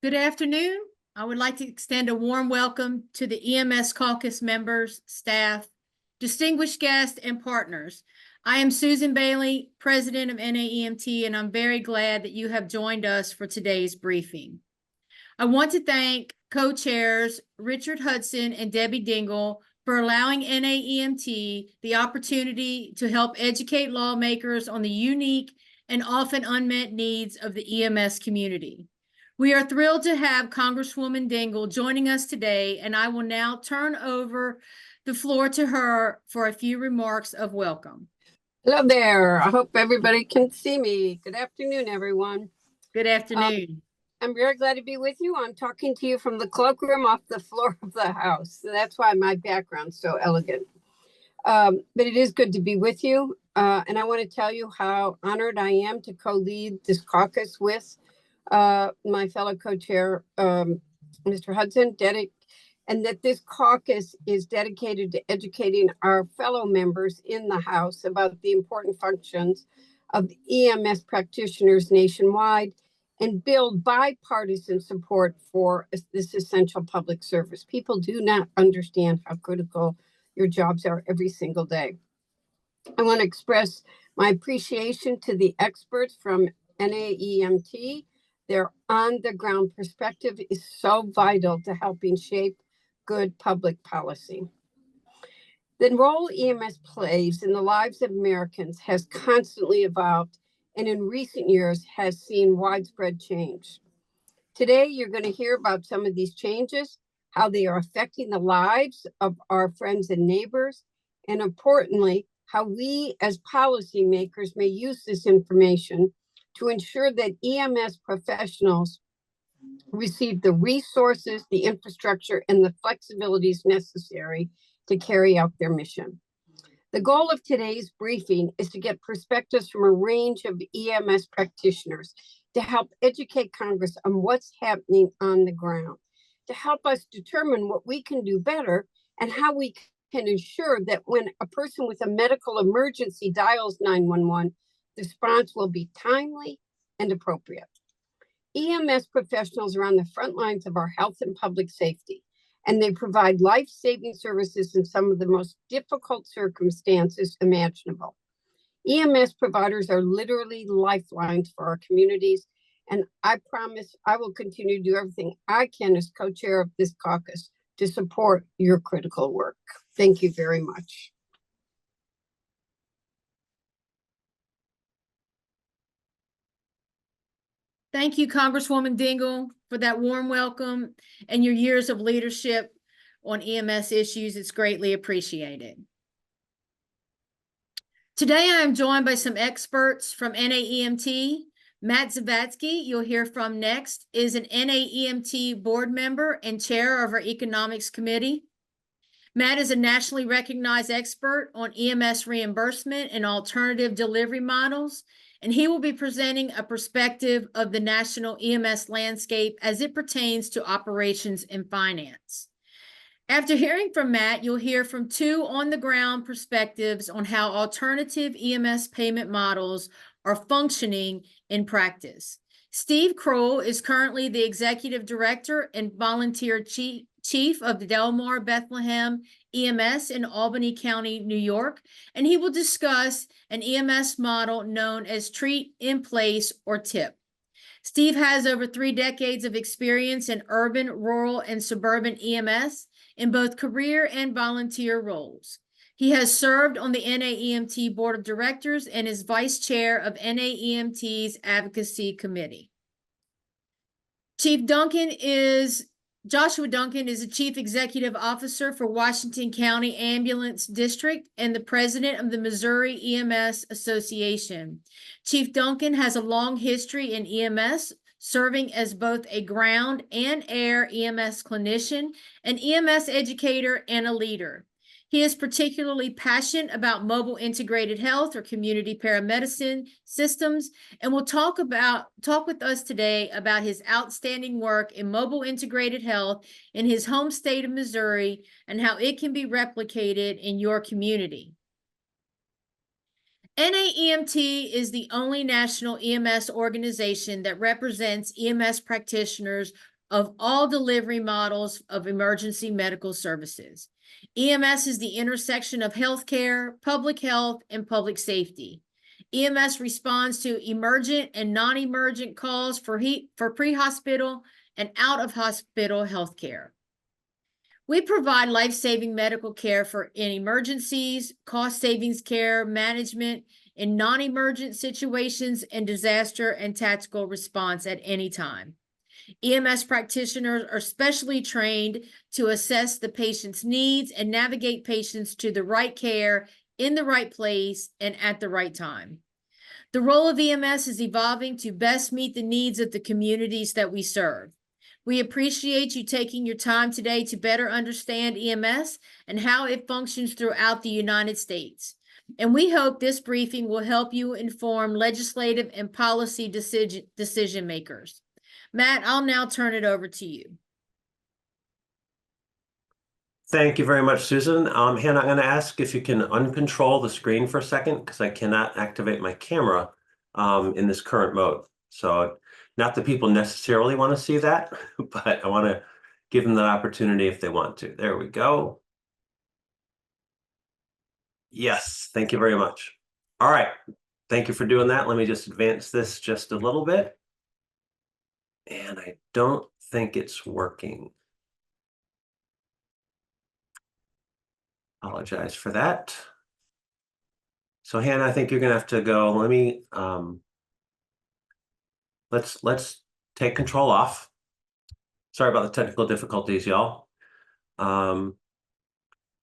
Good afternoon. I would like to extend a warm welcome to the EMS Caucus members, staff, distinguished guests, and partners. I am Susan Bailey, President of NAEMT, and I'm very glad that you have joined us for today's briefing. I want to thank co-chairs Richard Hudson and Debbie Dingle for allowing NAEMT the opportunity to help educate lawmakers on the unique and often unmet needs of the EMS community. We are thrilled to have Congresswoman Dingle joining us today, and I will now turn over the floor to her for a few remarks of welcome. Hello there. I hope everybody can see me. Good afternoon, everyone. Good afternoon. I'm very glad to be with you. I'm talking to you from the cloakroom off the floor of the house. So that's why my background's so elegant. But it is good to be with you. And I want to tell you how honored I am to co-lead this caucus with my fellow co-chair, Mr. Hudson, and that this caucus is dedicated to educating our fellow members in the House about the important functions of EMS practitioners nationwide and build bipartisan support for this essential public service. People do not understand how critical your jobs are every single day. I want to express my appreciation to the experts from NAEMT. Their on-the-ground perspective is so vital to helping shape good public policy. The role EMS plays in the lives of Americans has constantly evolved and in recent years has seen widespread change. Today, you're going to hear about some of these changes, how they are affecting the lives of our friends and neighbors, and importantly, how we as policymakers may use this information to ensure that EMS professionals receive the resources, the infrastructure, and the flexibilities necessary to carry out their mission. The goal of today's briefing is to get perspectives from a range of EMS practitioners to help educate Congress on what's happening on the ground, to help us determine what we can do better and how we can ensure that when a person with a medical emergency dials 911, the response will be timely and appropriate. EMS professionals are on the front lines of our health and public safety, and they provide life-saving services in some of the most difficult circumstances imaginable. EMS providers are literally lifelines for our communities, and I promise I will continue to do everything I can as co-chair of this caucus to support your critical work. Thank you very much. Thank you, Congresswoman Dingle, for that warm welcome and your years of leadership on EMS issues. It's greatly appreciated. Today, I am joined by some experts from NAEMT. Matt Zavatsky, you'll hear from next, is an NAEMT board member and chair of our Economics Committee. Matt is a nationally recognized expert on EMS reimbursement and alternative delivery models, and he will be presenting a perspective of the national EMS landscape as it pertains to operations and finance. After hearing from Matt, you'll hear from two on-the-ground perspectives on how alternative EMS payment models are functioning in practice. Steve Kroll is currently the Executive Director and Volunteer Chief of the Delmar Bethlehem EMS in Albany County, New York, and he will discuss an EMS model known as Treat in Place or TIP. Steve has over 3 decades of experience in urban, rural, and suburban EMS in both career and volunteer roles. He has served on the NAEMT Board of Directors and is Vice Chair of NAEMT's Advocacy Committee. Joshua Duncan is the Chief Executive Officer for Washington County Ambulance District and the President of the Missouri EMS Association. Chief Duncan has a long history in EMS, serving as both a ground and air EMS clinician, an EMS educator, and a leader. He is particularly passionate about mobile integrated health or community paramedicine systems, and will talk with us today about his outstanding work in mobile integrated health in his home state of Missouri and how it can be replicated in your community. NAEMT is the only national EMS organization that represents EMS practitioners of all delivery models of emergency medical services. EMS is the intersection of healthcare, public health, and public safety. EMS responds to emergent and non-emergent calls for pre-hospital and out-of-hospital healthcare. We provide life-saving medical care in emergencies, cost savings care management in non-emergent situations, and disaster and tactical response at any time. EMS practitioners are specially trained to assess the patient's needs and navigate patients to the right care in the right place and at the right time. The role of EMS is evolving to best meet the needs of the communities that we serve. We appreciate you taking your time today to better understand EMS and how it functions throughout the United States. And we hope this briefing will help you inform legislative and policy decision makers. Matt, I'll now turn it over to you. Thank you very much, Susan. Hannah, I'm going to ask if you can uncontrol the screen for a second because I cannot activate my camera in this current mode. So not that people necessarily want to see that, but I want to give them that opportunity if they want to. There we go. Yes, thank you very much. All right, thank you for doing that. Let me just advance this just a little bit. And I don't think it's working. Apologize for that. So Hannah, I think you're gonna have to go. Let me let's take control off. Sorry about the technical difficulties, y'all. And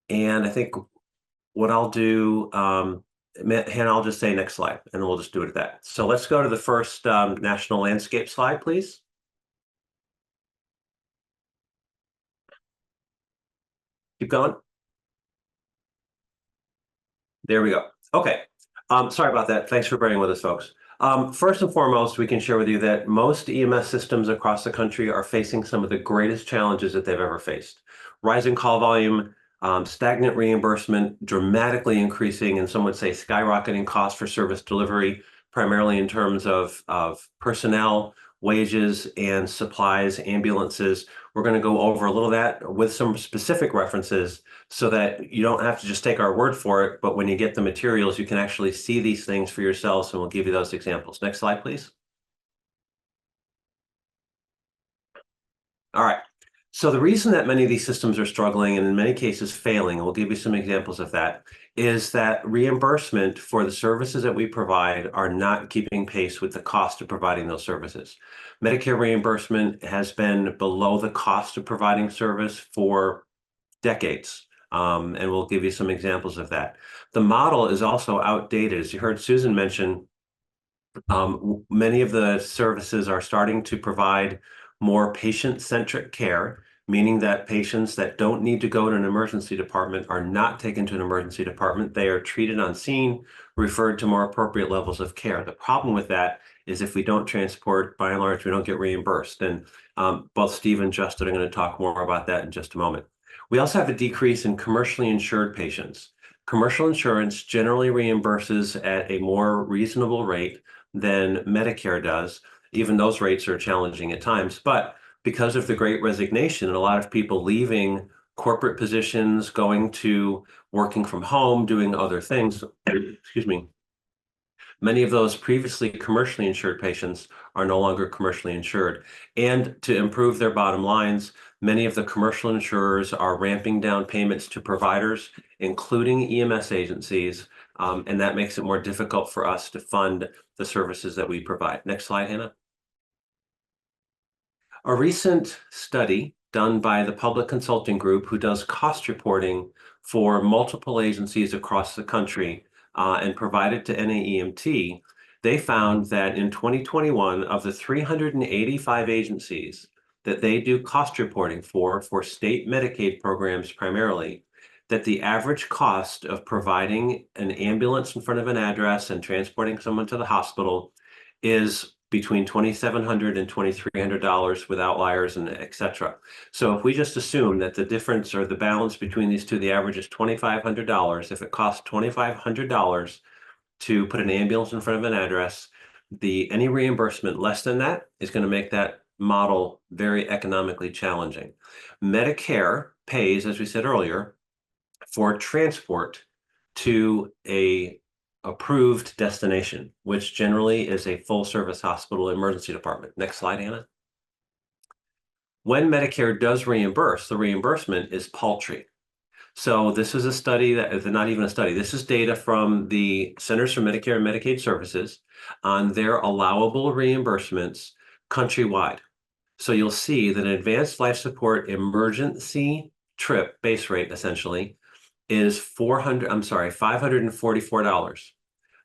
I think what I'll do, Hannah, I'll just say next slide, and we'll just do it at that. So let's go to the first national landscape slide, please. Keep going. There we go. Okay. Sorry about that. Thanks for bearing with us, folks. First and foremost, we can share with you that most EMS systems across the country are facing some of the greatest challenges that they've ever faced. Rising call volume, stagnant reimbursement, dramatically increasing, and some would say skyrocketing costs for service delivery, primarily in terms of personnel, wages, and supplies, ambulances. We're going to go over a little of that with some specific references so that you don't have to just take our word for it, but when you get the materials, you can actually see these things for yourselves, and we'll give you those examples. Next slide, please. All right. So the reason that many of these systems are struggling and in many cases failing, and we'll give you some examples of that, is that reimbursement for the services that we provide are not keeping pace with the cost of providing those services. Medicare reimbursement has been below the cost of providing service for decades, and we'll give you some examples of that. The model is also outdated. As you heard Susan mention, many of the services are starting to provide more patient-centric care, meaning that patients that don't need to go to an emergency department are not taken to an emergency department. They are treated on scene, referred to more appropriate levels of care. The problem with that is if we don't transport, by and large, we don't get reimbursed. And both Steve and Justin are going to talk more about that in just a moment. We also have a decrease in commercially insured patients. Commercial insurance generally reimburses at a more reasonable rate than Medicare does. Even those rates are challenging at times, but because of the Great Resignation and a lot of people leaving corporate positions, going to working from home, doing other things, excuse me, many of those previously commercially insured patients are no longer commercially insured. And to improve their bottom lines, many of the commercial insurers are ramping down payments to providers, including EMS agencies, and that makes it more difficult for us to fund the services that we provide. Next slide, Hannah. A recent study done by the Public Consulting Group, who does cost reporting for multiple agencies across the country and provided to NAEMT, they found that in 2021, of the 385 agencies that they do cost reporting for state Medicaid programs primarily, that the average cost of providing an ambulance in front of an address and transporting someone to the hospital is between $2,700 and $2,300 with outliers and et cetera. So if we just assume that the difference or the balance between these two, the average is $2,500, if it costs $2,500 to put an ambulance in front of an address, any reimbursement less than that is going to make that model very economically challenging. Medicare pays, as we said earlier, for transport to a approved destination, which generally is a full service hospital emergency department. Next slide, Anna. When Medicare does reimburse, the reimbursement is paltry. So this is a study that is not even a study. This is data from the Centers for Medicare and Medicaid Services on their allowable reimbursements countrywide. So you'll see that an advanced life support emergency trip base rate essentially is $544.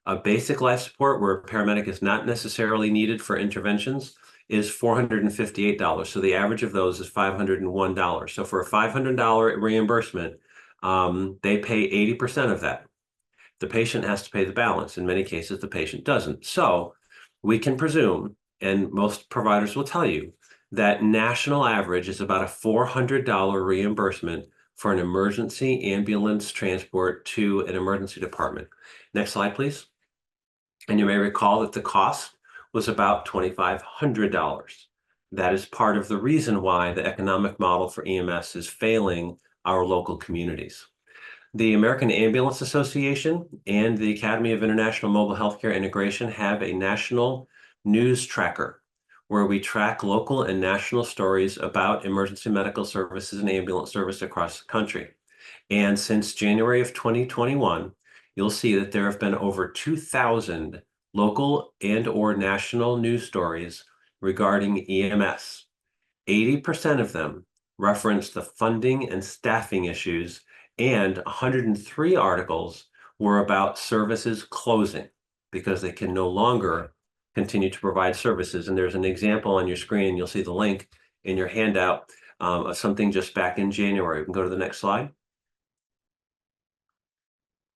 A basic life support where a paramedic is not necessarily needed for interventions is $458. So the average of those is $501. So for a $500 reimbursement, they pay 80% of that. The patient has to pay the balance. In many cases, the patient doesn't. So we can presume, and most providers will tell you, that national average is about a $400 reimbursement for an emergency ambulance transport to an emergency department. Next slide, please. And you may recall that the cost was about $2,500. That is part of the reason why the economic model for EMS is failing our local communities. The American Ambulance Association and the Academy of International Mobile Healthcare Integration have a national news tracker where we track local and national stories about emergency medical services and ambulance service across the country. And since January of 2021, you'll see that there have been over 2,000 local and/or national news stories regarding EMS. 80% of them reference the funding and staffing issues, and 103 articles were about services closing because they can no longer continue to provide services. And there's an example on your screen. You'll see the link in your handout of something just back in January. We can go to the next slide.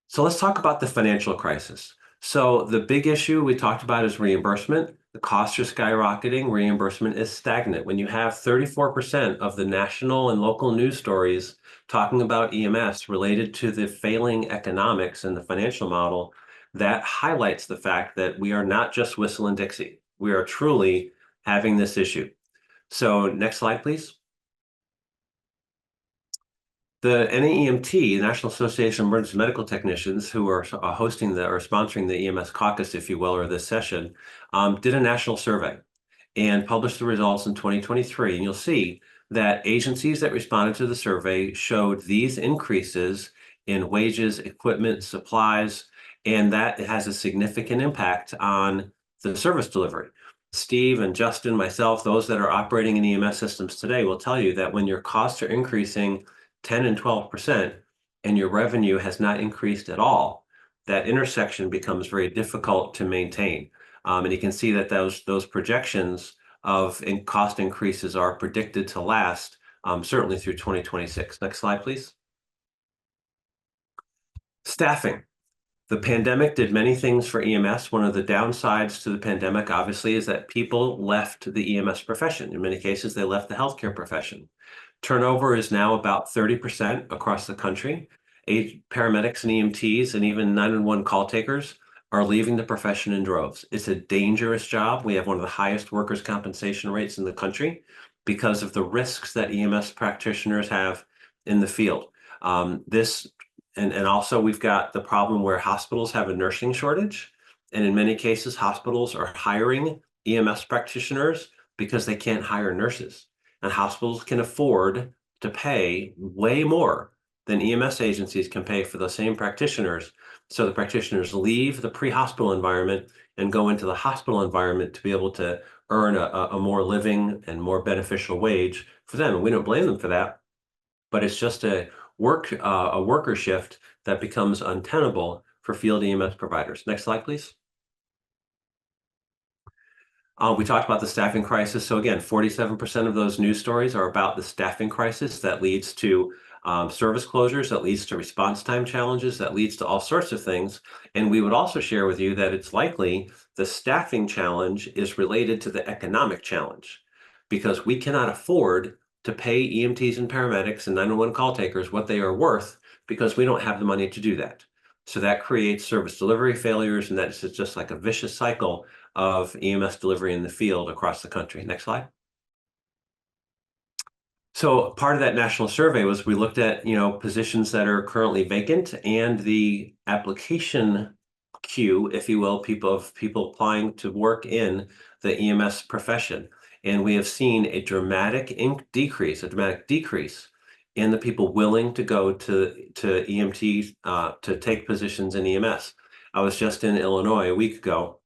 So let's talk about the financial crisis. So the big issue we talked about is reimbursement. The costs are skyrocketing. Reimbursement is stagnant. When you have 34% of the national and local news stories talking about EMS related to the failing economics and the financial model, that highlights the fact that we are not just whistling Dixie. We are truly having this issue. So next slide, please. The NAEMT, the National Association of Emergency Medical Technicians, who are hosting or sponsoring the EMS Caucus, if you will, or this session, did a national survey and published the results in 2023. And you'll see that agencies that responded to the survey showed these increases in wages, equipment, supplies, and that has a significant impact on the service delivery. Steve and Justin, myself, those that are operating in EMS systems today will tell you that when your costs are increasing 10 and 12% and your revenue has not increased at all, that intersection becomes very difficult to maintain. And you can see that those projections of cost increases are predicted to last certainly through 2026. Next slide, please. Staffing. The pandemic did many things for EMS. One of the downsides to the pandemic, obviously, is that people left the EMS profession. In many cases, they left the healthcare profession. Turnover is now about 30% across the country. Paramedics and EMTs and even 911 call takers are leaving the profession in droves. It's a dangerous job. We have one of the highest workers' compensation rates in the country because of the risks that EMS practitioners have in the field. And also we've got the problem where hospitals have a nursing shortage. And in many cases, hospitals are hiring EMS practitioners because they can't hire nurses. And hospitals can afford to pay way more than EMS agencies can pay for the same practitioners. So the practitioners leave the pre-hospital environment and go into the hospital environment to be able to earn a more living and more beneficial wage for them. And we don't blame them for that, but it's just a worker shift that becomes untenable for field EMS providers. Next slide, please. We talked about the staffing crisis. So again, 47% of those news stories are about the staffing crisis that leads to service closures, that leads to response time challenges, that leads to all sorts of things. And we would also share with you that it's likely the staffing challenge is related to the economic challenge because we cannot afford to pay EMTs and paramedics and 911 call takers what they are worth because we don't have the money to do that. So that creates service delivery failures, and that's just like a vicious cycle of EMS delivery in the field across the country. Next slide. So part of that national survey was we looked at, positions that are currently vacant and the application queue, if you will, people applying to work in the EMS profession. And we have seen a dramatic decrease in the people willing to go to EMT to take positions in EMS. I was just in Illinois a week ago,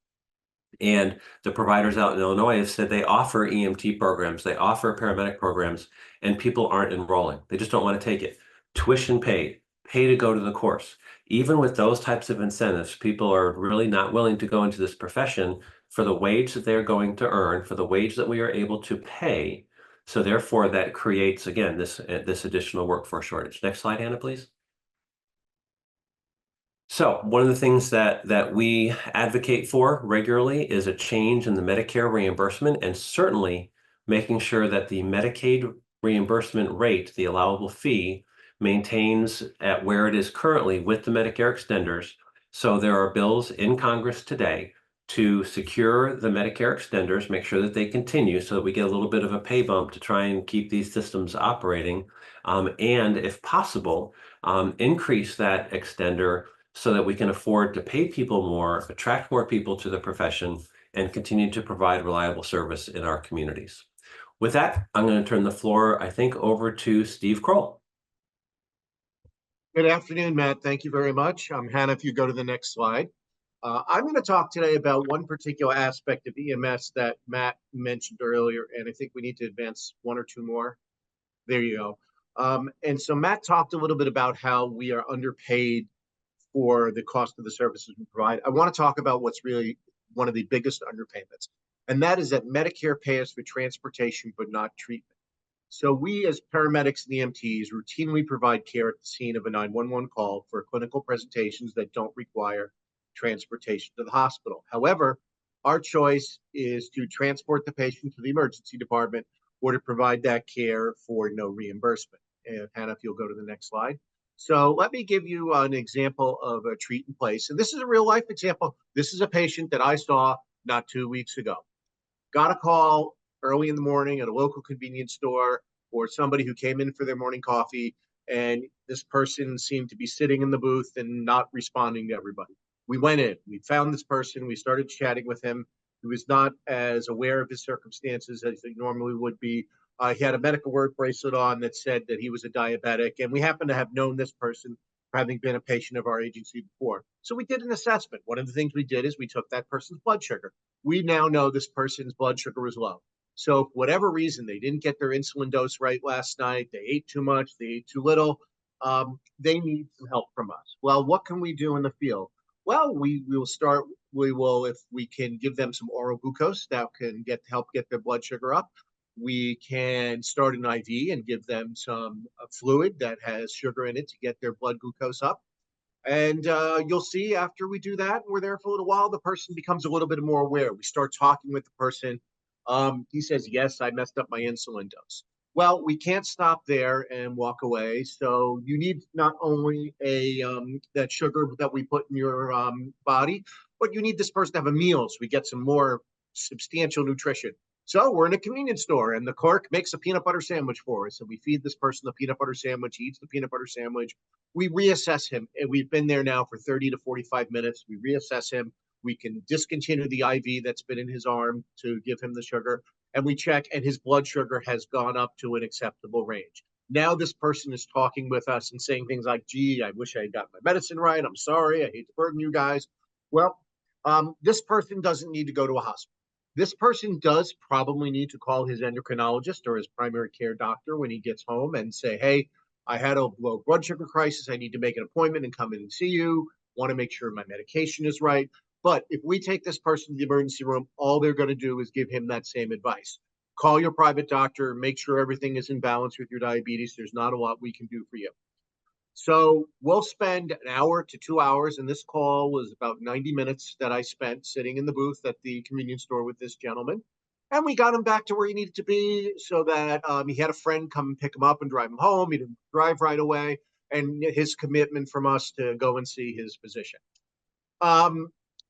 and the providers out in Illinois have said they offer EMT programs, they offer paramedic programs, and people aren't enrolling. They just don't want to take it. Tuition paid, pay to go to the course. Even with those types of incentives, people are really not willing to go into this profession for the wage that they're going to earn, for the wage that we are able to pay. So therefore, that creates, again, this additional workforce shortage. Next slide, Hannah, please. So one of the things that we advocate for regularly is a change in the Medicare reimbursement, and certainly making sure that the Medicaid reimbursement rate, the allowable fee, maintains at where it is currently with the Medicare extenders. So there are bills in Congress today to secure the Medicare extenders, make sure that they continue so that we get a little bit of a pay bump to try and keep these systems operating. And if possible, increase that extender so that we can afford to pay people more, attract more people to the profession, and continue to provide reliable service in our communities. With that, I'm going to turn the floor, I think, over to Steve Kroll. Good afternoon, Matt. Thank you very much. Hannah, if you go to the next slide. I'm going to talk today about one particular aspect of EMS that Matt mentioned earlier, and I think we need to advance one or two more. There you go. And so Matt talked a little bit about how we are underpaid for the cost of the services we provide. I want to talk about what's really one of the biggest underpayments, and that is that Medicare pays for transportation but not treatment. So we as paramedics and EMTs routinely provide care at the scene of a 911 call for clinical presentations that don't require transportation to the hospital. However, our choice is to transport the patient to the emergency department or to provide that care for no reimbursement. And Hannah, if you'll go to the next slide. So let me give you an example of a treat in place. And this is a real life example. This is a patient that I saw not 2 weeks ago. Got a call early in the morning at a local convenience store or somebody who came in for their morning coffee. And this person seemed to be sitting in the booth and not responding to everybody. We went in, we found this person, we started chatting with him. He was not as aware of his circumstances as he normally would be. He had a medical work bracelet on that said that he was a diabetic, and we happen to have known this person for having been a patient of our agency before. So we did an assessment. One of the things we did is we took that person's blood sugar. We now know this person's blood sugar was low. So for whatever reason, they didn't get their insulin dose right last night, they ate too much, they ate too little, they need some help from us. Well, what can we do in the field? Well, we will, if we can give them some oral glucose that can help get their blood sugar up. We can start an IV and give them some fluid that has sugar in it to get their blood glucose up. And you'll see after we do that, we're there for a little while, the person becomes a little bit more aware. We start talking with the person. He says, yes, I messed up my insulin dose. Well, we can't stop there and walk away. So you need not only that sugar that we put in your body, but you need this person to have a meal so we get some more substantial nutrition. So we're in a convenience store and the clerk makes a peanut butter sandwich for us. And we feed this person the peanut butter sandwich. He eats the peanut butter sandwich. We reassess him. And we've been there now for 30 to 45 minutes. We reassess him. We can discontinue the IV that's been in his arm to give him the sugar. And we check, and his blood sugar has gone up to an acceptable range. Now this person is talking with us and saying things like, gee, I wish I had got my medicine right. I'm sorry. I hate to burden you guys. Well, this person doesn't need to go to a hospital. This person does probably need to call his endocrinologist or his primary care doctor when he gets home and say, hey, I had a low blood sugar crisis. I need to make an appointment and come in and see you. Want to make sure my medication is right. But if we take this person to the emergency room, all they're going to do is give him that same advice. Call your private doctor, make sure everything is in balance with your diabetes. There's not a lot we can do for you. So we'll spend an hour to 2 hours, and this call was about 90 minutes that I spent sitting in the booth at the convenience store with this gentleman. And we got him back to where he needed to be so that he had a friend come and pick him up and drive him home. He didn't drive right away, and his commitment from us to go and see his physician.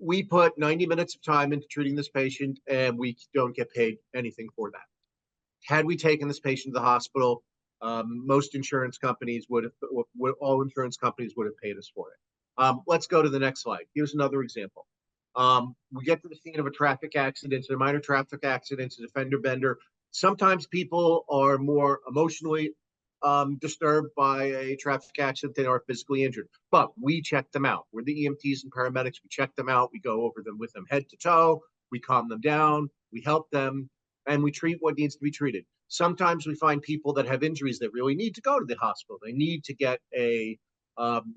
we put 90 minutes of time into treating this patient and we don't get paid anything for that. Had we taken this patient to the hospital, most insurance companies all insurance companies would have paid us for it. Let's go to the next slide. Here's another example. We get to the scene of a traffic accident, a minor traffic accident, a fender bender. Sometimes people are more emotionally disturbed by a traffic accident than are physically injured, but we check them out. We're the EMTs and paramedics. We check them out. We go over them with them head to toe. We calm them down. We help them, and we treat what needs to be treated. Sometimes we find people that have injuries that really need to go to the hospital. They need to get they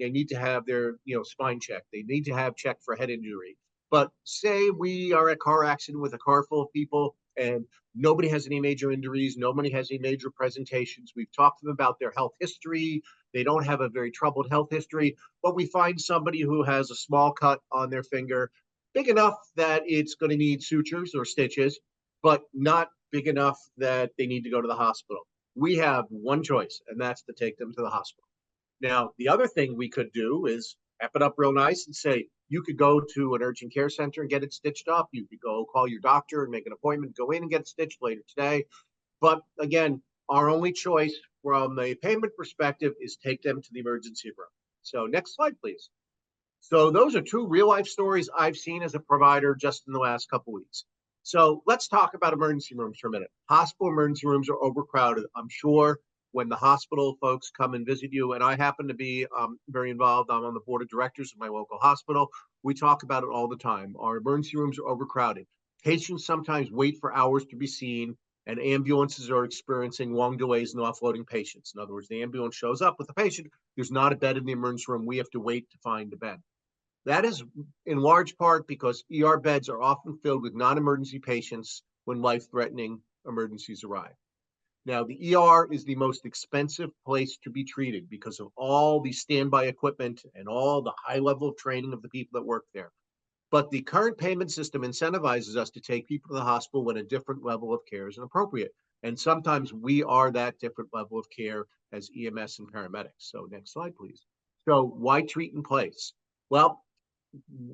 need to have their spine checked. They need to have checked for head injury. But say we are at a car accident with a car full of people and nobody has any major injuries, nobody has any major presentations. We've talked to them about their health history. They don't have a very troubled health history, but we find somebody who has a small cut on their finger, big enough that it's going to need sutures or stitches, but not big enough that they need to go to the hospital. We have one choice, and that's to take them to the hospital. Now, the other thing we could do is wrap it up real nice and say, you could go to an urgent care center and get it stitched up. You could go call your doctor and make an appointment, go in and get it stitched later today. But again, our only choice from a payment perspective is take them to the emergency room. So next slide, please. So those are two real life stories I've seen as a provider just in the last couple of weeks. So let's talk about emergency rooms for a minute. Hospital emergency rooms are overcrowded. I'm sure when the hospital folks come and visit you, and I happen to be very involved. I'm on the board of directors of my local hospital. We talk about it all the time. Our emergency rooms are overcrowded. Patients sometimes wait for hours to be seen, and ambulances are experiencing long delays in offloading patients. In other words, the ambulance shows up with the patient. There's not a bed in the emergency room. We have to wait to find a bed. That is in large part because ER beds are often filled with non-emergency patients when life-threatening emergencies arrive. Now, the ER is the most expensive place to be treated because of all the standby equipment and all the high level of training of the people that work there. But the current payment system incentivizes us to take people to the hospital when a different level of care is appropriate. And sometimes we are that different level of care as EMS and paramedics. So next slide, please. So why treat in place? Well,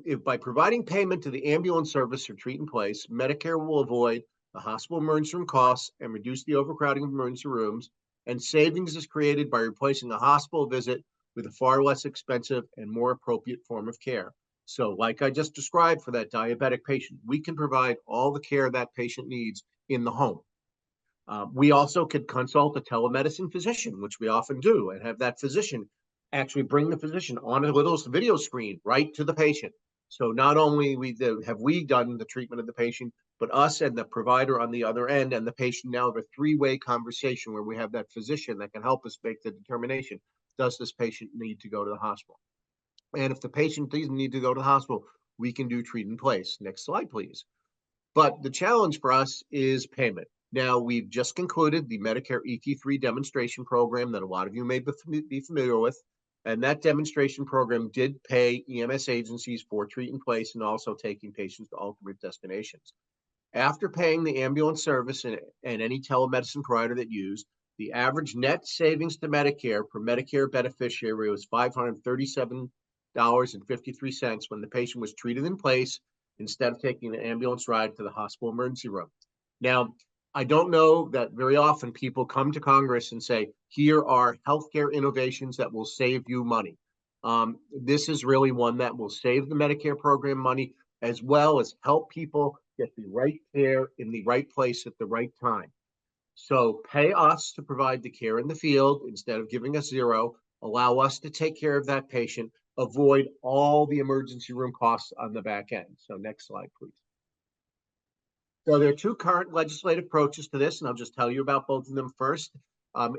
if by providing payment to the ambulance service or treat in place, Medicare will avoid the hospital emergency room costs and reduce the overcrowding of emergency rooms, and savings is created by replacing a hospital visit with a far less expensive and more appropriate form of care. So like I just described for that diabetic patient, we can provide all the care that patient needs in the home. We also could consult a telemedicine physician, which we often do, and have that physician actually bring the physician on a little video screen right to the patient. So not only have we done the treatment of the patient, but us and the provider on the other end and the patient now have a three-way conversation where we have that physician that can help us make the determination, does this patient need to go to the hospital? And if the patient doesn't need to go to the hospital, we can do treat in place. Next slide, please. But the challenge for us is payment. Now, we've just concluded the Medicare ET3 demonstration program that a lot of you may be familiar with. And that demonstration program did pay EMS agencies for treat in place and also taking patients to ultimate destinations. After paying the ambulance service and any telemedicine provider that used, the average net savings to Medicare per Medicare beneficiary was $537.53 when the patient was treated in place instead of taking an ambulance ride to the hospital emergency room. Now, I don't know that very often people come to Congress and say, here are healthcare innovations that will save you money. This is really one that will save the Medicare program money, as well as help people get the right care in the right place at the right time. So pay us to provide the care in the field instead of giving us zero. Allow us to take care of that patient. Avoid all the emergency room costs on the back end. So next slide, please. So there are two current legislative approaches to this, and I'll just tell you about both of them first.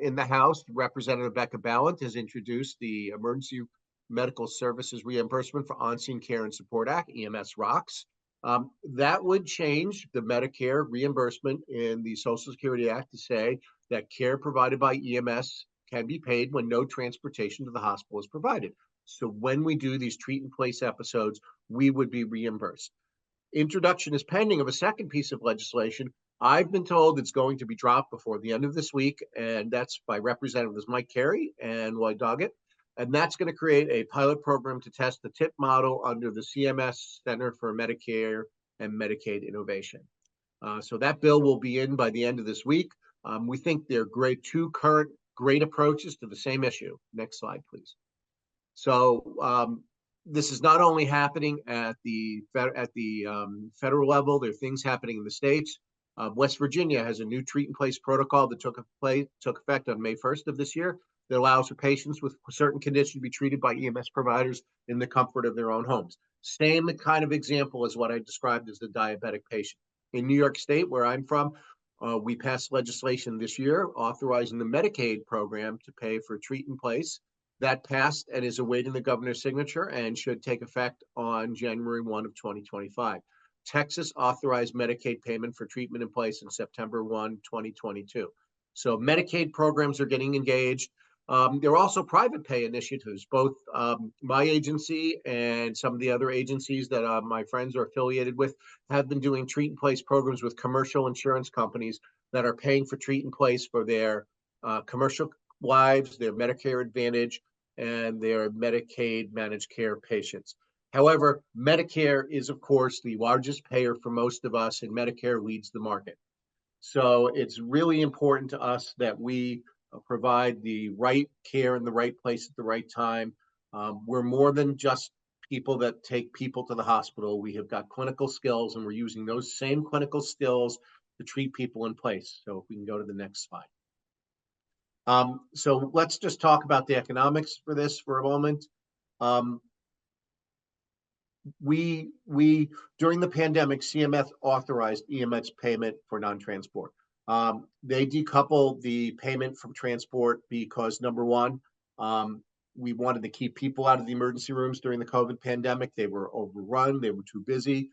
In the House, Representative Becca Balint has introduced the Emergency Medical Services Reimbursement for On-Scene Care and Support Act, EMS ROCS. That would change the Medicare reimbursement in the Social Security Act to say that care provided by EMS can be paid when no transportation to the hospital is provided. So when we do these treat in place episodes, we would be reimbursed. Introduction is pending of a second piece of legislation. I've been told it's going to be dropped before the end of this week, and that's by Representatives Mike Carey and Lloyd Doggett. And that's going to create a pilot program to test the TIP model under the CMS Center for Medicare and Medicaid Innovation. So that bill will be in by the end of this week. We think they're two current great approaches to the same issue. Next slide, please. So this is not only happening at the federal level. There are things happening in the states. West Virginia has a new treat and place protocol that took effect on May 1st of this year that allows for patients with certain conditions to be treated by EMS providers in the comfort of their own homes. Same kind of example as what I described as the diabetic patient. In New York State, where I'm from, we passed legislation this year authorizing the Medicaid program to pay for treat and place. That passed and is awaiting the governor's signature and should take effect on January 1 of 2025. Texas authorized Medicaid payment for treatment in place in September 1, 2022. So Medicaid programs are getting engaged. There are also private pay initiatives. Both my agency and some of the other agencies that my friends are affiliated with have been doing treat and place programs with commercial insurance companies that are paying for treat and place for their commercial lives, their Medicare Advantage, and their Medicaid managed care patients. However, Medicare is, of course, the largest payer for most of us, and Medicare leads the market. So it's really important to us that we provide the right care in the right place at the right time. We're more than just people that take people to the hospital. We have got clinical skills, and we're using those same clinical skills to treat people in place. So if we can go to the next slide. So let's just talk about the economics for this for a moment. During the pandemic, CMS authorized EMS payment for non-transport. They decoupled the payment from transport because, number one, we wanted to keep people out of the emergency rooms during the COVID pandemic. They were overrun, they were too busy,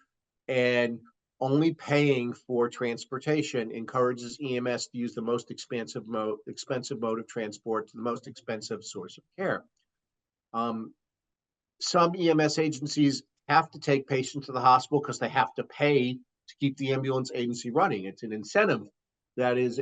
and only paying for transportation encourages EMS to use the most expensive mode of transport to the most expensive source of care. Some EMS agencies have to take patients to the hospital because they have to pay to keep the ambulance agency running. It's an incentive it is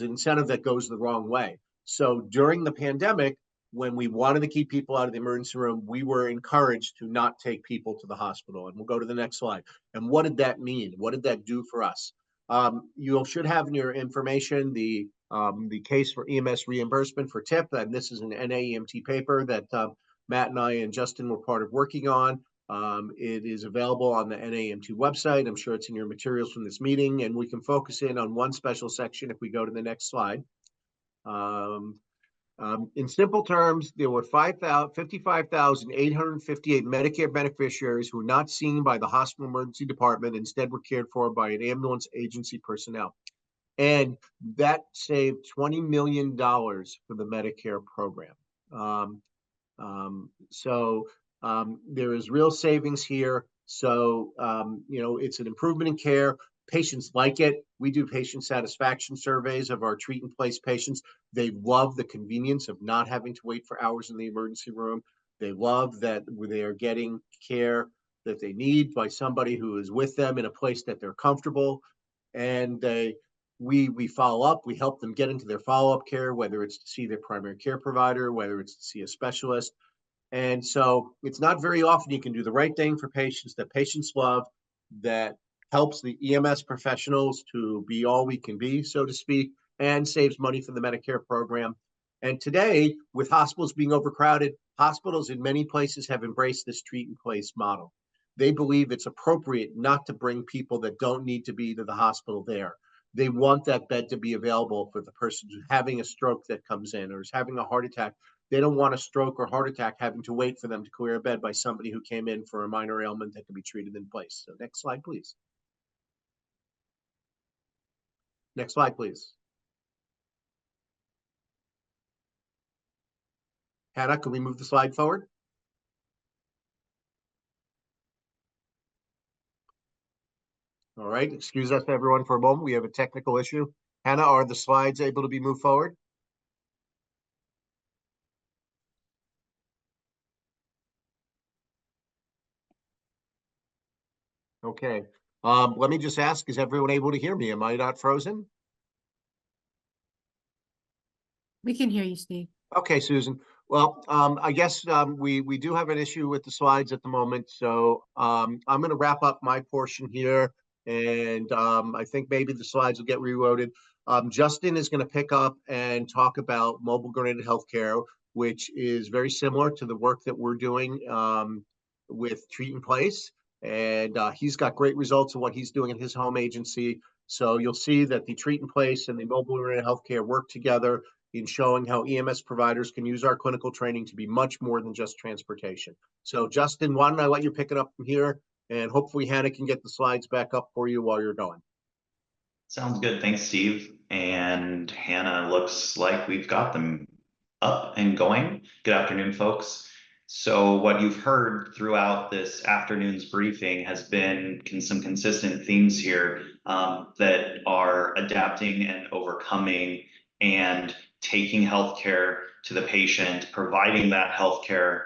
an incentive that goes the wrong way. So during the pandemic, when we wanted to keep people out of the emergency room, we were encouraged to not take people to the hospital. And we'll go to the next slide. And what did that mean? What did that do for us? You should have in your information the case for EMS reimbursement for TIP, and this is an NAEMT paper that Matt and I and Justin were part of working on. It is available on the NAEMT website. I'm sure it's in your materials from this meeting, and we can focus in on one special section if we go to the next slide. In simple terms, there were 55,858 Medicare beneficiaries who were not seen by the hospital emergency department, instead were cared for by an ambulance agency personnel. And that saved $20 million for the Medicare program. There is real savings here. So, it's an improvement in care. Patients like it. We do patient satisfaction surveys of our treat and place patients. They love the convenience of not having to wait for hours in the emergency room. They love that they are getting care that they need by somebody who is with them in a place that they're comfortable. And we follow up. We help them get into their follow-up care, whether it's to see their primary care provider, whether it's to see a specialist. And so it's not very often you can do the right thing for patients that patients love, that helps the EMS professionals to be all we can be, so to speak, and saves money for the Medicare program. And today, with hospitals being overcrowded, hospitals in many places have embraced this treat and place model. They believe it's appropriate not to bring people that don't need to be to the hospital there. They want that bed to be available for the person who's having a stroke that comes in or is having a heart attack. They don't want a stroke or heart attack having to wait for them to clear a bed by somebody who came in for a minor ailment that can be treated in place. So next slide, please. Next slide, please. Hannah, can we move the slide forward? All right, excuse us everyone for a moment. We have a technical issue. Hannah, are the slides able to be moved forward? Okay. Let me just ask, is everyone able to hear me? Am I not frozen? We can hear you, Steve. Okay, Susan. Well, I guess we do have an issue with the slides at the moment, so I'm going to wrap up my portion here, and I think maybe the slides will get reloaded. Justin is going to pick up and talk about mobile-graded healthcare, which is very similar to the work that we're doing with Treat in Place, and he's got great results of what he's doing in his home agency. So you'll see that the Treat in Place and the mobile-graded healthcare work together in showing how EMS providers can use our clinical training to be much more than just transportation. So Justin, why don't I let you pick it up from here, and hopefully Hannah can get the slides back up for you while you're going. Sounds good. Thanks, Steve. And Hannah, looks like we've got them up and going. Good afternoon, folks. So what you've heard throughout this afternoon's briefing has been some consistent themes here that are adapting and overcoming and taking healthcare to the patient, providing that healthcare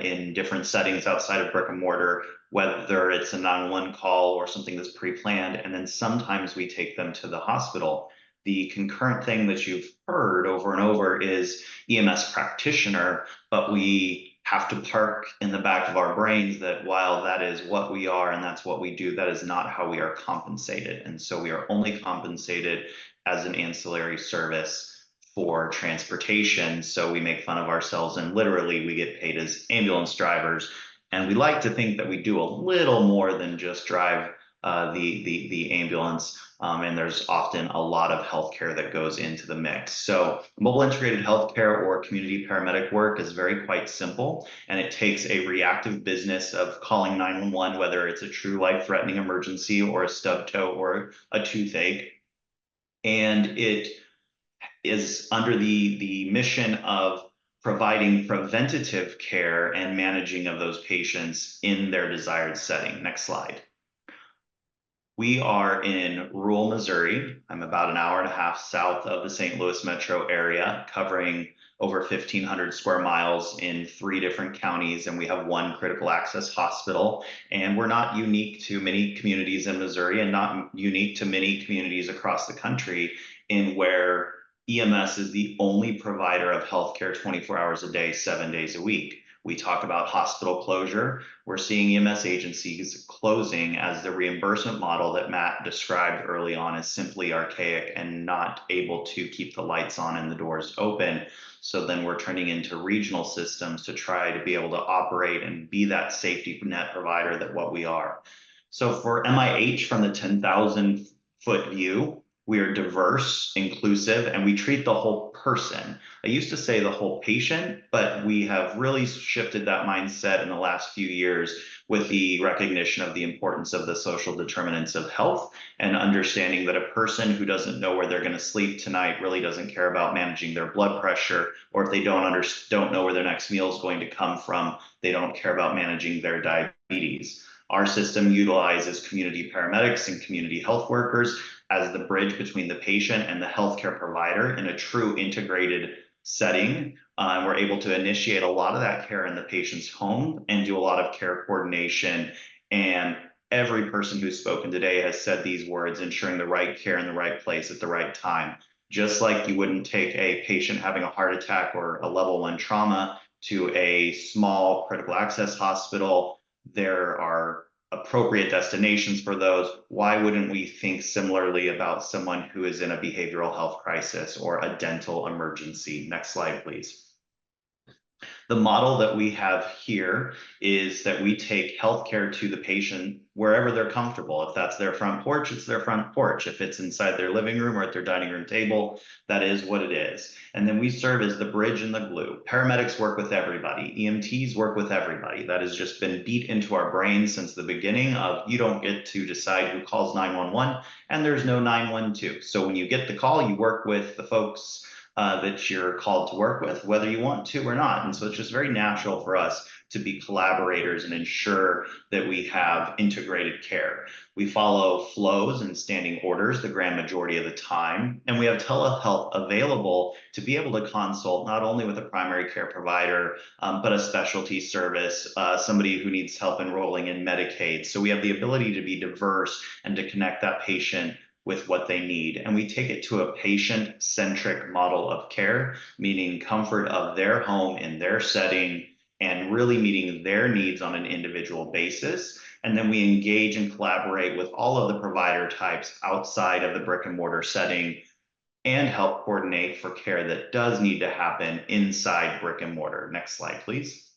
in different settings outside of brick and mortar, whether it's a 911 call or something that's pre-planned, and then sometimes we take them to the hospital. The concurrent thing that you've heard over and over is EMS practitioner, but we have to park in the back of our brains that while that is what we are and that's what we do, that is not how we are compensated. And so we are only compensated as an ancillary service for transportation. So we make fun of ourselves and literally we get paid as ambulance drivers. And we like to think that we do a little more than just drive the ambulance. And there's often a lot of healthcare that goes into the mix. So mobile integrated healthcare or community paramedic work is very quite simple. And it takes a reactive business of calling 911, whether it's a true life-threatening emergency or a stub toe or a toothache. And it is under the mission of providing preventative care and managing of those patients in their desired setting. Next slide. We are in rural Missouri. I'm about an hour and a half south of the St. Louis metro area, covering over 1,500 square miles in 3 different counties, and we have 1 critical access hospital. And we're not unique to many communities in Missouri and not unique to many communities across the country in where EMS is the only provider of healthcare 24 hours a day, 7 days a week. We talk about hospital closure. We're seeing EMS agencies closing as the reimbursement model that Matt described early on is simply archaic and not able to keep the lights on and the doors open. So then we're turning into regional systems to try to be able to operate and be that safety net provider that what we are. So for MIH, from the 10,000 foot view, we are diverse, inclusive, and we treat the whole person. I used to say the whole patient, but we have really shifted that mindset in the last few years with the recognition of the importance of the social determinants of health and understanding that a person who doesn't know where they're going to sleep tonight really doesn't care about managing their blood pressure, or if they don't know where their next meal is going to come from, they don't care about managing their diabetes. Our system utilizes community paramedics and community health workers as the bridge between the patient and the healthcare provider in a true integrated setting. We're able to initiate a lot of that care in the patient's home and do a lot of care coordination. And every person who's spoken today has said these words, ensuring the right care in the right place at the right time. Just like you wouldn't take a patient having a heart attack or a level 1 trauma to a small critical access hospital, there are appropriate destinations for those. Why wouldn't we think similarly about someone who is in a behavioral health crisis or a dental emergency? Next slide, please. The model that we have here is that we take healthcare to the patient wherever they're comfortable. If that's their front porch, it's their front porch. If it's inside their living room or at their dining room table, that is what it is. And then we serve as the bridge and the glue. Paramedics work with everybody. EMTs work with everybody. That has just been beat into our brains since the beginning of you don't get to decide who calls 911 and there's no 912. So when you get the call, you work with the folks that you're called to work with, whether you want to or not. And so it's just very natural for us to be collaborators and ensure that we have integrated care. We follow flows and standing orders the grand majority of the time, and we have telehealth available to be able to consult not only with a primary care provider, but a specialty service, somebody who needs help enrolling in Medicaid. So we have the ability to be diverse and to connect that patient with what they need. And we take it to a patient-centric model of care, meaning comfort of their home in their setting and really meeting their needs on an individual basis. And then we engage and collaborate with all of the provider types outside of the brick and mortar setting and help coordinate for care that does need to happen inside brick and mortar. Next slide, please.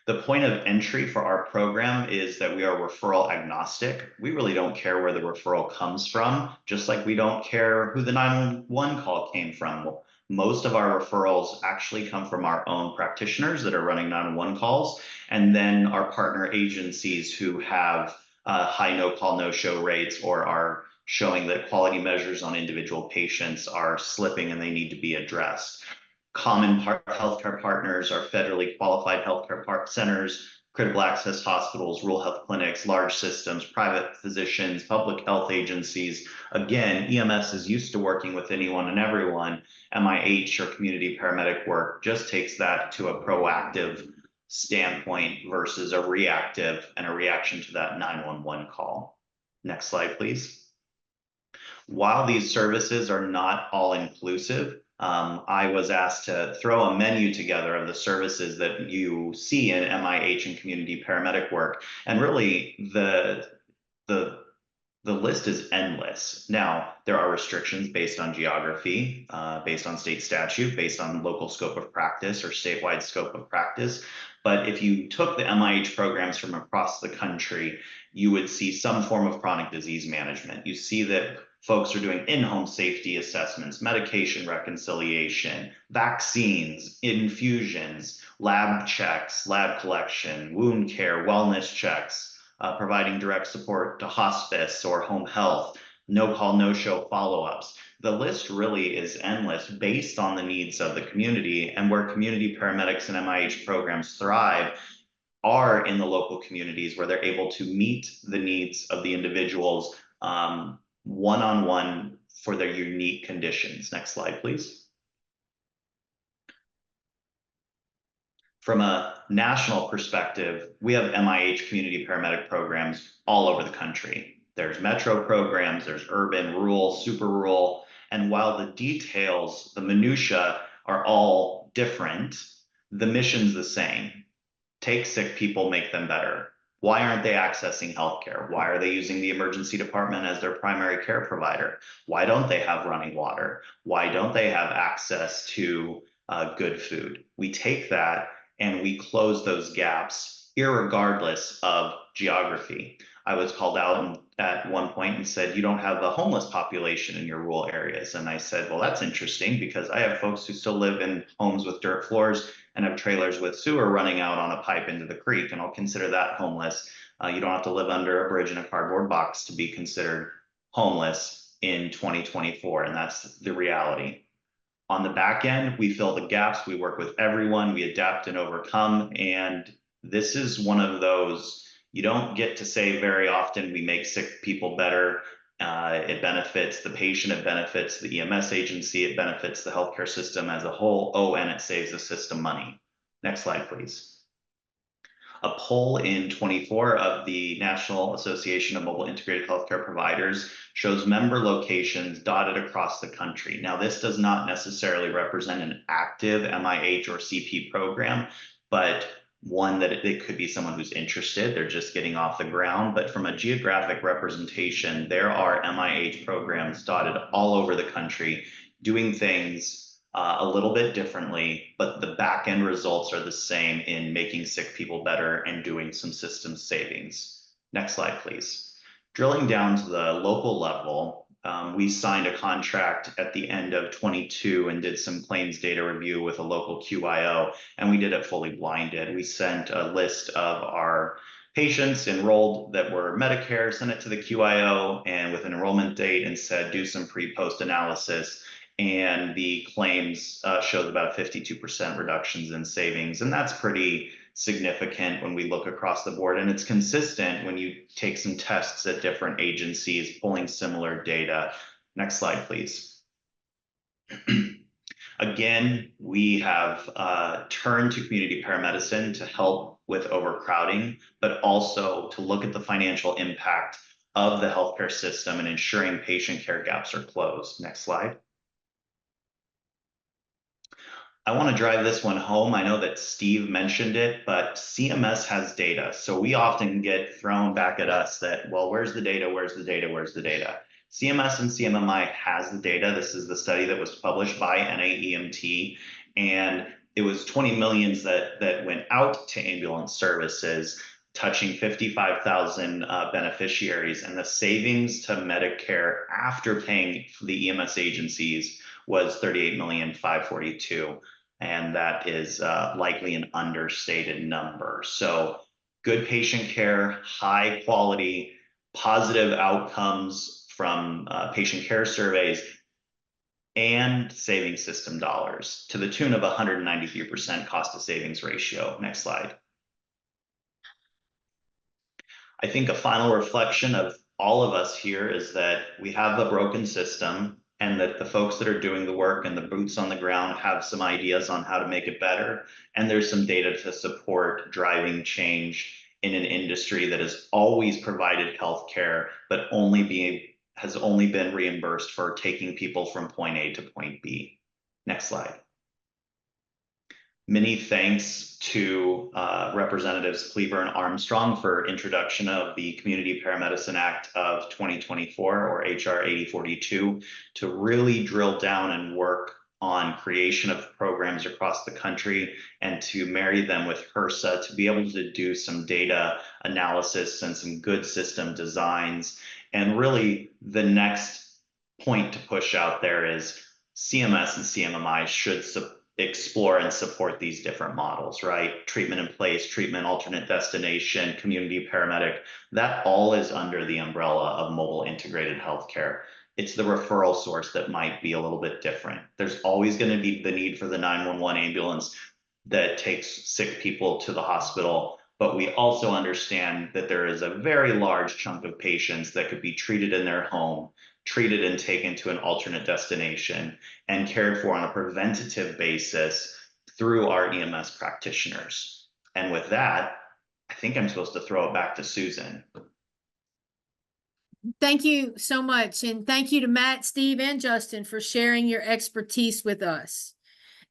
The point of entry for our program is that we are referral agnostic. We really don't care where the referral comes from, just like we don't care who the 911 call came from. Most of our referrals actually come from our own practitioners that are running 911 calls, and then our partner agencies who have high no-call, no-show rates or are showing that quality measures on individual patients are slipping and they need to be addressed. Common healthcare partners are federally qualified healthcare centers, critical access hospitals, rural health clinics, large systems, private physicians, public health agencies. Again, EMS is used to working with anyone and everyone. MIH or community paramedic work just takes that to a proactive standpoint versus a reactive and a reaction to that 911 call. Next slide, please. While these services are not all inclusive, I was asked to throw a menu together of the services that you see in MIH and community paramedic work. And really the list is endless. Now, there are restrictions based on geography, based on state statute, based on local scope of practice or statewide scope of practice. But if you took the MIH programs from across the country, you would see some form of chronic disease management. You see that folks are doing in-home safety assessments, medication reconciliation, vaccines, infusions, lab checks, lab collection, wound care, wellness checks, providing direct support to hospice or home health, no-call, no-show follow-ups. The list really is endless based on the needs of the community, and where community paramedics and MIH programs thrive are in the local communities where they're able to meet the needs of the individuals one-on-one for their unique conditions. Next slide, please. From a national perspective, we have MIH community paramedic programs all over the country. There's metro programs, there's urban, rural, super rural, and while the details, the minutia are all different, the mission's the same. Take sick people, make them better. Why aren't they accessing healthcare? Why are they using the emergency department as their primary care provider? Why don't they have running water? Why don't they have access to good food? We take that and we close those gaps irregardless of geography. I was called out at one point and said, you don't have a homeless population in your rural areas. And I said, well, that's interesting because I have folks who still live in homes with dirt floors and have trailers with sewer running out on a pipe into the creek, and I'll consider that homeless. You don't have to live under a bridge in a cardboard box to be considered homeless in 2024, and that's the reality. On the back end, we fill the gaps, we work with everyone, we adapt and overcome, and this is one of those you don't get to say very often. We make sick people better. It benefits the patient, it benefits the EMS agency, it benefits the healthcare system as a whole. Oh, and it saves the system money. Next slide, please. A poll in 24 of the National Association of Mobile Integrated Healthcare Providers shows member locations dotted across the country. Now, this does not necessarily represent an active MIH or CP program, but one that it could be someone who's interested, they're just getting off the ground. But from a geographic representation, there are MIH programs dotted all over the country doing things a little bit differently, but the back end results are the same in making sick people better and doing some system savings. Next slide, please. Drilling down to the local level, we signed a contract at the end of 22 and did some claims data review with a local QIO, and we did it fully blinded. We sent a list of our patients enrolled that were Medicare, sent it to the QIO and with an enrollment date and said, do some pre-post analysis. And the claims showed about a 52% reductions in savings. And that's pretty significant when we look across the board. And it's consistent when you take some tests at different agencies, pulling similar data. Next slide, please. Again, we have turned to community paramedicine to help with overcrowding, but also to look at the financial impact of the healthcare system and ensuring patient care gaps are closed. Next slide. I want to drive this one home. I know that Steve mentioned it, but CMS has data. So we often get thrown back at us that, well, where's the data? Where's the data? Where's the data? CMS and CMMI has the data. This is the study that was published by NAEMT, and it was 20 millions that went out to ambulance services, touching 55,000 beneficiaries, and the savings to Medicare after paying for the EMS agencies was 38,542,000. And that is likely an understated number. So good patient care, high quality, positive outcomes from patient care surveys, and saving system dollars to the tune of 193% cost to savings ratio. Next slide. I think a final reflection of all of us here is that we have a broken system, and that the folks that are doing the work and the boots on the ground have some ideas on how to make it better. And there's some data to support driving change in an industry that has always provided healthcare, but has only been reimbursed for taking people from point A to point B. Next slide. Many thanks to Representatives Cleaver and Armstrong for introduction of the Community Paramedicine Act of 2024, or HR 8042, to really drill down and work on creation of programs across the country, and to marry them with HRSA to be able to do some data analysis and some good system designs. And really the next point to push out there is CMS and CMMI should explore and support these different models, right? Treatment in place, treatment, alternate destination, community paramedic, that all is under the umbrella of mobile integrated healthcare. It's the referral source that might be a little bit different. There's always going to be the need for the 911 ambulance that takes sick people to the hospital, but we also understand that there is a very large chunk of patients that could be treated in their home, treated and taken to an alternate destination, and cared for on a preventative basis through our EMS practitioners. And with that, I think I'm supposed to throw it back to Susan. Thank you so much. And thank you to Matt, Steve, and Justin for sharing your expertise with us.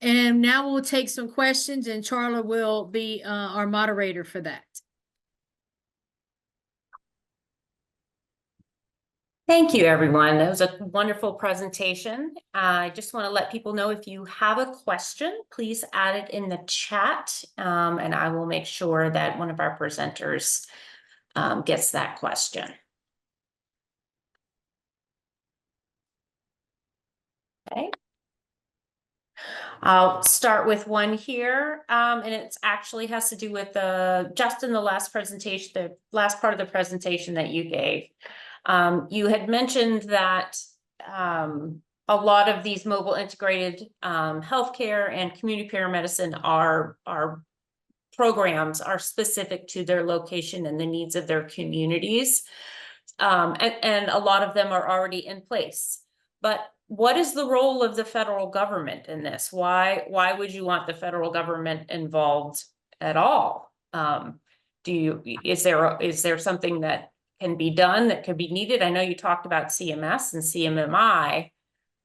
And now we'll take some questions, and Charla will be our moderator for that. Thank you, everyone. That was a wonderful presentation. I just want to let people know, if you have a question, please add it in the chat, and I will make sure that one of our presenters gets that question. Okay. I'll start with one here, and it actually has to do with Justin, the last presentation, the last part of the presentation that you gave. You had mentioned that a lot of these mobile integrated healthcare and community paramedicine are programs are specific to their location and the needs of their communities, and a lot of them are already in place. But what is the role of the federal government in this? Why would you want the federal government involved at all? Is there something that can be done, that could be needed? I know you talked about CMS and CMMI.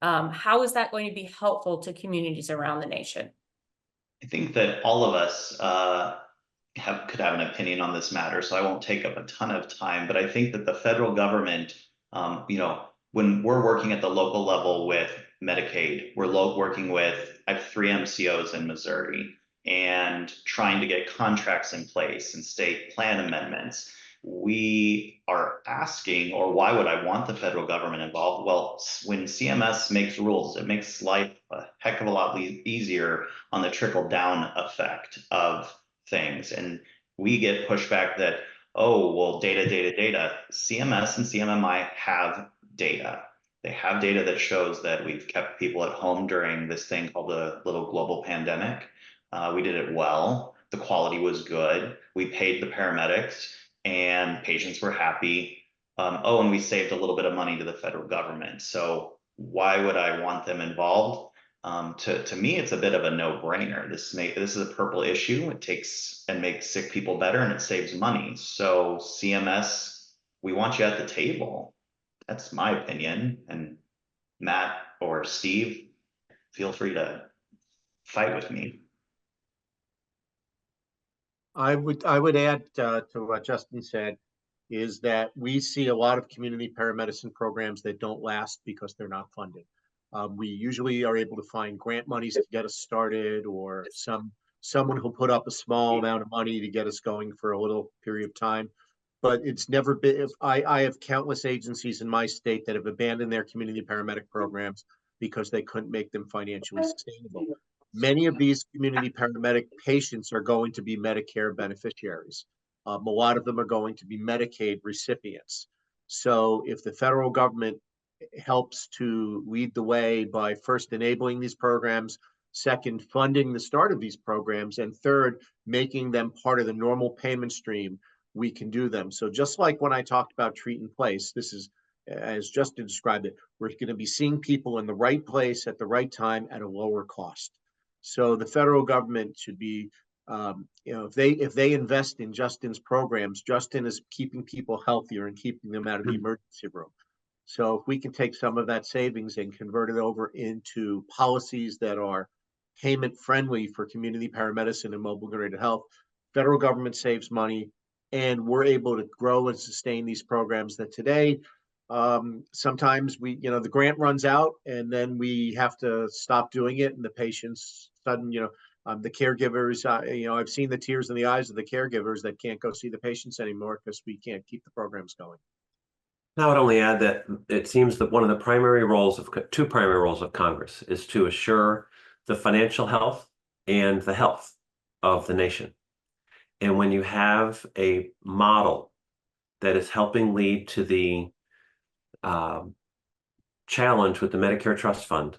How is that going to be helpful to communities around the nation? I think that all of us could have an opinion on this matter, so I won't take up a ton of time, but I think that the federal government, when we're working at the local level with Medicaid, we're working with, I have 3 MCOs in Missouri, and trying to get contracts in place and state plan amendments. We are asking, or why would I want the federal government involved? Well, when CMS makes rules, it makes life a heck of a lot easier on the trickle down effect of things. And we get pushback that, oh, well, data. CMS and CMMI have data. They have data that shows that we've kept people at home during this thing called the little global pandemic. We did it well. The quality was good. We paid the paramedics, and patients were happy. And we saved a little bit of money to the federal government. So why would I want them involved? To me, it's a bit of a no-brainer. This is a purple issue. It takes and makes sick people better, and it saves money. So CMS we want you at the table. That's my opinion. And Matt or Steve, feel free to fight with me. I would add to what Justin said, is that we see a lot of community paramedicine programs that don't last because they're not funded. We usually are able to find grant monies to get us started, or someone who'll put up a small amount of money to get us going for a little period of time. But it's never been, if I have countless agencies in my state that have abandoned their community paramedic programs because they couldn't make them financially sustainable. Many of these community paramedic patients are going to be Medicare beneficiaries. A lot of them are going to be Medicaid recipients. So if the federal government helps to lead the way by first enabling these programs, second, funding the start of these programs, and third, making them part of the normal payment stream, we can do them. So just like when I talked about treat in place, this is, as Justin described it, we're going to be seeing people in the right place at the right time at a lower cost. So the federal government should be, if they invest in Justin's programs, Justin is keeping people healthier and keeping them out of the emergency room. So if we can take some of that savings and convert it over into policies that are payment friendly for community paramedicine and mobile integrated health, federal government saves money, and we're able to grow and sustain these programs that today, sometimes the grant runs out and then we have to stop doing it, and the patients the caregivers, I've seen the tears in the eyes of the caregivers that can't go see the patients anymore because we can't keep the programs going. I would only add that it seems that one of the two primary roles of Congress is to assure the financial health and the health of the nation. And when you have a model that is helping lead to the challenge with the Medicare Trust Fund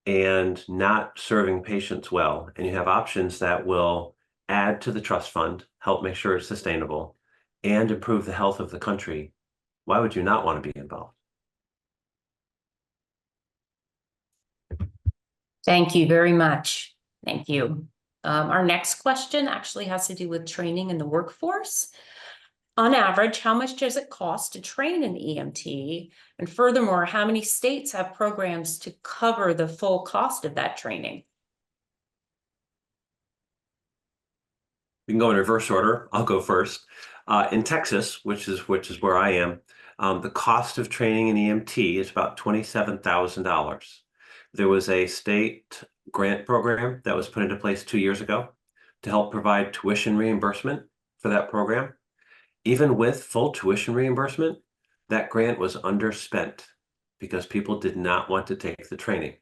and not serving patients well, and you have options that will add to the trust fund, help make sure it's sustainable, and improve the health of the country, why would you not want to be involved? Thank you very much. Thank you. Our next question actually has to do with training in the workforce. On average, how much does it cost to train an EMT? And furthermore, how many states have programs to cover the full cost of that training? We can go in reverse order. I'll go first. In Texas, which is where I am, the cost of training an EMT is about $27,000. There was a state grant program that was put into place 2 years ago to help provide tuition reimbursement for that program. Even with full tuition reimbursement, that grant was underspent because people did not want to take the training.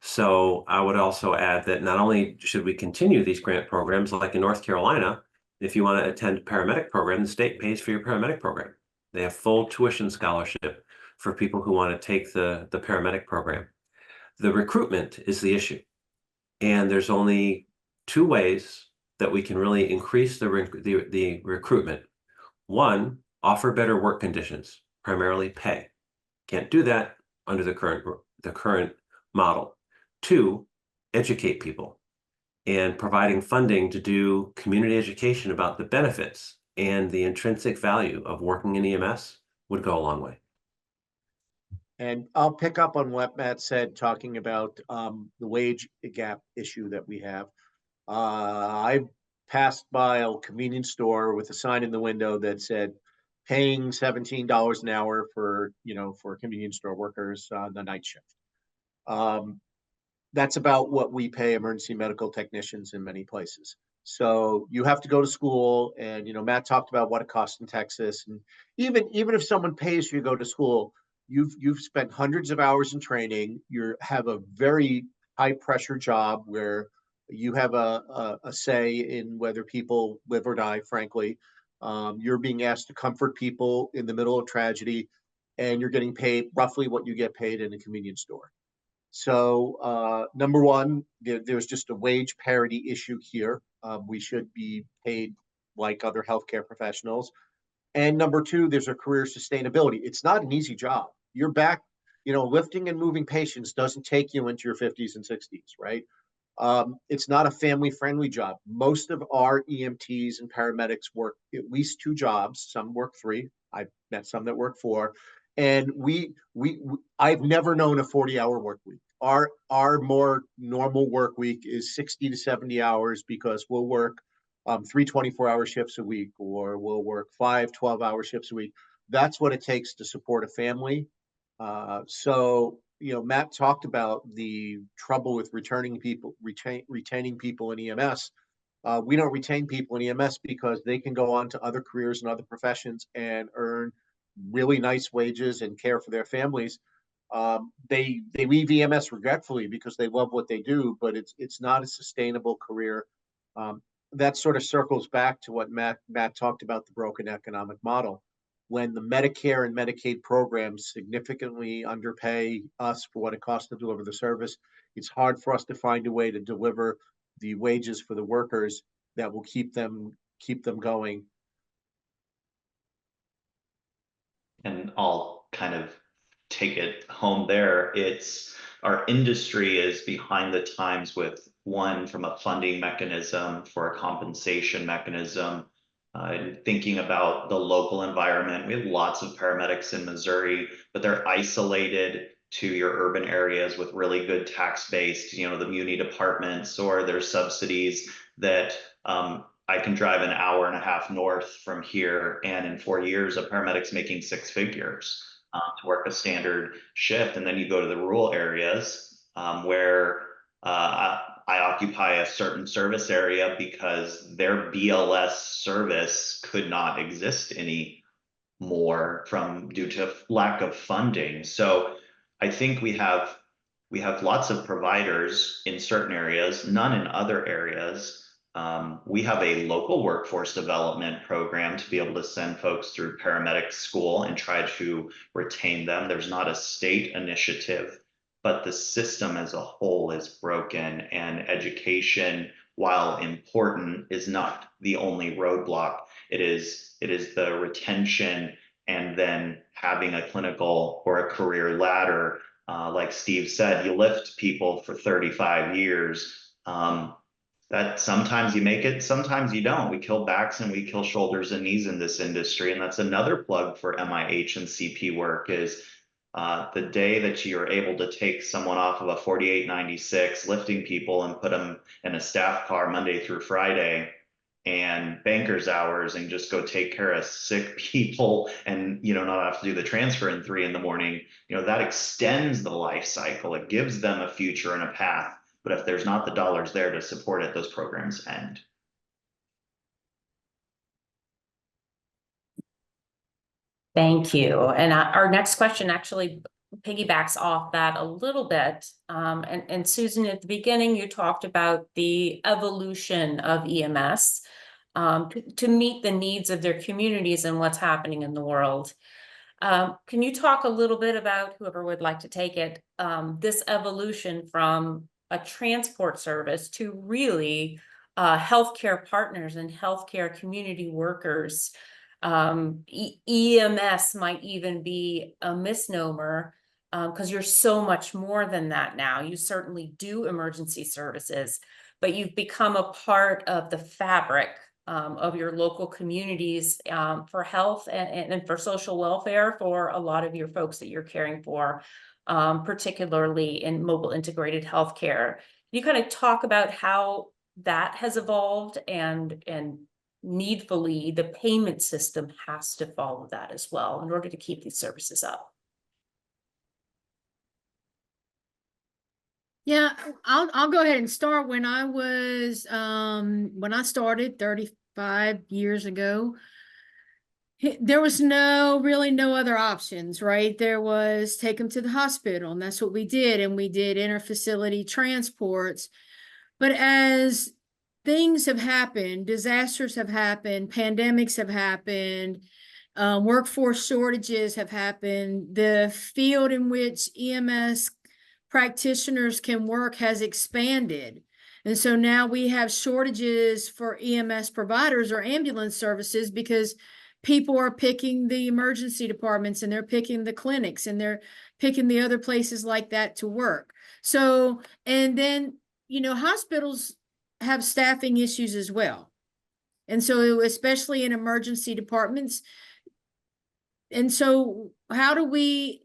So I would also add that not only should we continue these grant programs, like in North Carolina, if you want to attend a paramedic program, the state pays for your paramedic program. They have full tuition scholarship for people who want to take the paramedic program. The recruitment is the issue. And there's only 2 ways that we can really increase the recruitment. One, offer better work conditions, primarily pay. Can't do that under the current model. 2, educate people, and providing funding to do community education about the benefits and the intrinsic value of working in EMS would go a long way. And I'll pick up on what Matt said, talking about the wage gap issue that we have. I passed by a convenience store with a sign in the window that said paying $17 an hour for convenience store workers on the night shift. That's about what we pay emergency medical technicians in many places. So you have to go to school, and Matt talked about what it costs in Texas, and even if someone pays you to go to school, you've spent hundreds of hours in training. You have a very high pressure job where you have a say in whether people live or die, frankly. You're being asked to comfort people in the middle of tragedy, and you're getting paid roughly what you get paid in a convenience store. So number one, there's just a wage parity issue here. We should be paid like other healthcare professionals. And number 2, there's a career sustainability. It's not an easy job. You're back, lifting and moving patients doesn't take you into your 50s and 60s, right? It's not a family-friendly job. Most of our EMTs and paramedics work at least 2 jobs. Some work 3. I've met some that work 4. And I've never known a 40-hour work week. Our more normal work week is 60 to 70 hours because we'll work 3 24-hour shifts a week, or we'll work 5 12-hour shifts a week. That's what it takes to support a family. So, Matt talked about the trouble with retaining people in EMS. We don't retain people in EMS because they can go on to other careers and other professions and earn really nice wages and care for their families. They leave EMS regretfully because they love what they do, but it's not a sustainable career. That sort of circles back to what Matt talked about, the broken economic model. When the Medicare and Medicaid programs significantly underpay us for what it costs to deliver the service, it's hard for us to find a way to deliver the wages for the workers that will keep them going. And I'll kind of take it home there. It's our industry is behind the times with one, from a funding mechanism, for a compensation mechanism, and thinking about the local environment. We have lots of paramedics in Missouri, but they're isolated to your urban areas with really good tax base, the muni departments, or there's subsidies that I can drive an hour and a half north from here, and in 4 years, a paramedic's making 6 figures to work a standard shift. And then you go to the rural areas where I occupy a certain service area because their BLS service could not exist anymore due to lack of funding. So I think we have lots of providers in certain areas, none in other areas. We have a local workforce development program to be able to send folks through paramedic school and try to retain them. There's not a state initiative, but the system as a whole is broken, and education, while important, is not the only roadblock. It is the retention, and then having a clinical or a career ladder. Like Steve said, you lift people for 35 years. That sometimes you make it, sometimes you don't. We kill backs and we kill shoulders and knees in this industry. And that's another plug for MIH and CP work, is the day that you're able to take someone off of a 4896 lifting people and put them in a staff car Monday through Friday and banker's hours and just go take care of sick people and not have to do the transfer in 3 a.m, that extends the life cycle. It gives them a future and a path. But if there's not the dollars there to support it, those programs end. Thank you. And our next question actually piggybacks off that a little bit. And Susan, at the beginning, you talked about the evolution of EMS to meet the needs of their communities and what's happening in the world. Can you talk a little bit about, whoever would like to take it, this evolution from a transport service to really healthcare partners and healthcare community workers? EMS might even be a misnomer because you're so much more than that now. You certainly do emergency services, but you've become a part of the fabric of your local communities for health and for social welfare for a lot of your folks that you're caring for, particularly in mobile integrated healthcare. You kind of talk about how that has evolved, and needfully the payment system has to follow that as well in order to keep these services up. Yeah, I'll go ahead and start. When I started 35 years ago, there was really no other options, right? There was take them to the hospital, and that's what we did. And we did interfacility transports. But as things have happened, disasters have happened, pandemics have happened, workforce shortages have happened, the field in which EMS practitioners can work has expanded. And so now we have shortages for EMS providers or ambulance services because people are picking the emergency departments, and they're picking the clinics, and they're picking the other places like that to work. So, and then hospitals have staffing issues as well. And so especially in emergency departments. And so how do we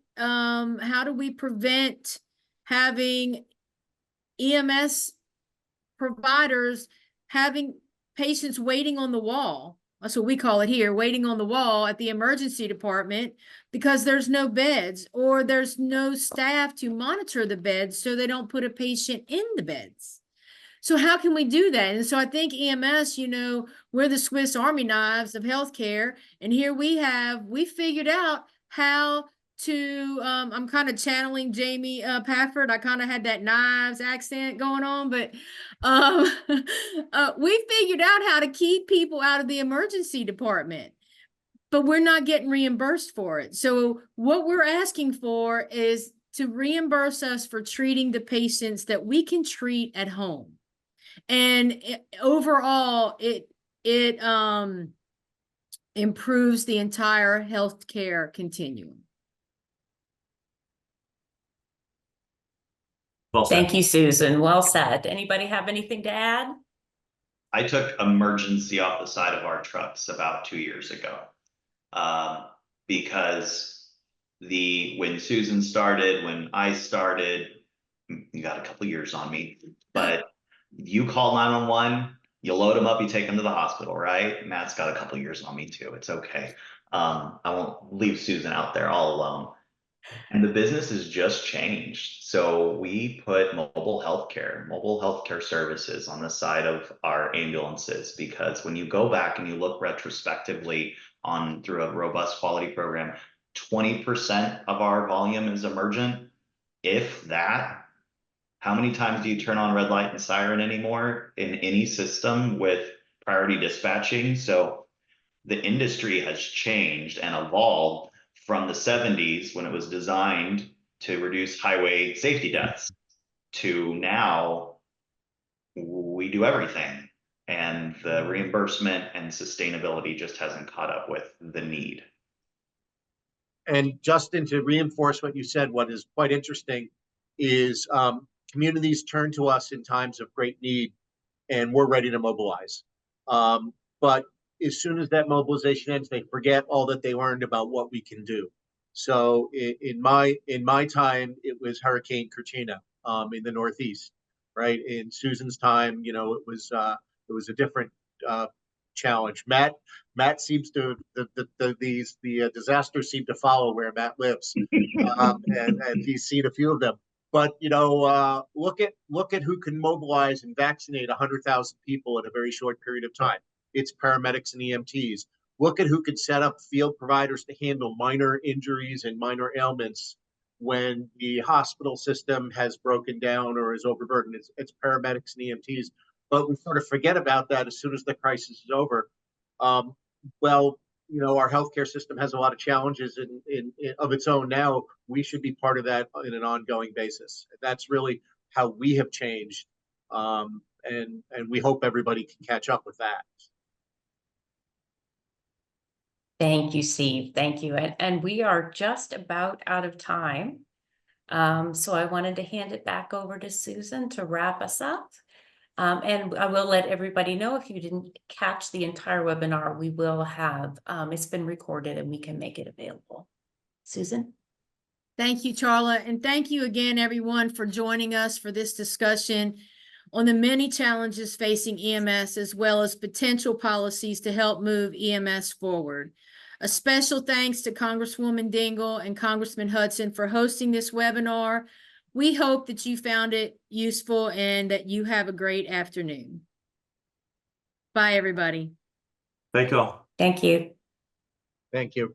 prevent having EMS providers having patients waiting on the wall? That's what we call it here, waiting on the wall at the emergency department, because there's no beds or there's no staff to monitor the beds so they don't put a patient in the beds. So how can we do that? And so I think EMS, we're the Swiss Army knives of healthcare. And here we figured out how to, I'm kind of channeling Jamie Pafford. I kind of had that knives accent going on, but we figured out how to keep people out of the emergency department, but we're not getting reimbursed for it. So what we're asking for is to reimburse us for treating the patients that we can treat at home. And overall, it improves the entire healthcare continuum. Well said. Thank you, Susan. Well said. Anybody have anything to add? I took emergency off the side of our trucks about 2 years ago. Because when Susan started, when I started, you got a couple years on me, but you call 911, you load them up, you take them to the hospital, right? Matt's got a couple years on me too. It's okay. I won't leave Susan out there all alone. And the business has just changed. So we put mobile healthcare services on the side of our ambulances, because when you go back and you look retrospectively through a robust quality program, 20% of our volume is emergent. If that, how many times do you turn on red light and siren anymore in any system with priority dispatching? So the industry has changed and evolved from the 70s, when it was designed to reduce highway safety deaths, to now we do everything. And the reimbursement and sustainability just hasn't caught up with the need. And Justin, to reinforce what you said, what is quite interesting is communities turn to us in times of great need, and we're ready to mobilize. But as soon as that mobilization ends, they forget all that they learned about what we can do. So in my time, it was Hurricane Katrina in the Northeast, right? In Susan's time, it was a different challenge. Matt seems to the disasters seem to follow where Matt lives, and he's seen a few of them. But look at who can mobilize and vaccinate 100,000 people in a very short period of time. It's paramedics and EMTs. Look at who could set up field providers to handle minor injuries and minor ailments when the hospital system has broken down or is overburdened. It's paramedics and EMTs. But we sort of forget about that as soon as the crisis is over. Well, our healthcare system has a lot of challenges of its own now. We should be part of that in an ongoing basis. That's really how we have changed, and we hope everybody can catch up with that. Thank you, Steve. Thank you. And we are just about out of time. So I wanted to hand it back over to Susan to wrap us up. And I will let everybody know, if you didn't catch the entire webinar, we will have, it's been recorded and we can make it available. Susan? Thank you, Charla. And thank you again, everyone, for joining us for this discussion on the many challenges facing EMS, as well as potential policies to help move EMS forward. A special thanks to Congresswoman Dingell and Congressman Hudson for hosting this webinar. We hope that you found it useful and that you have a great afternoon. Bye, everybody. Thank you all. Thank you. Thank you.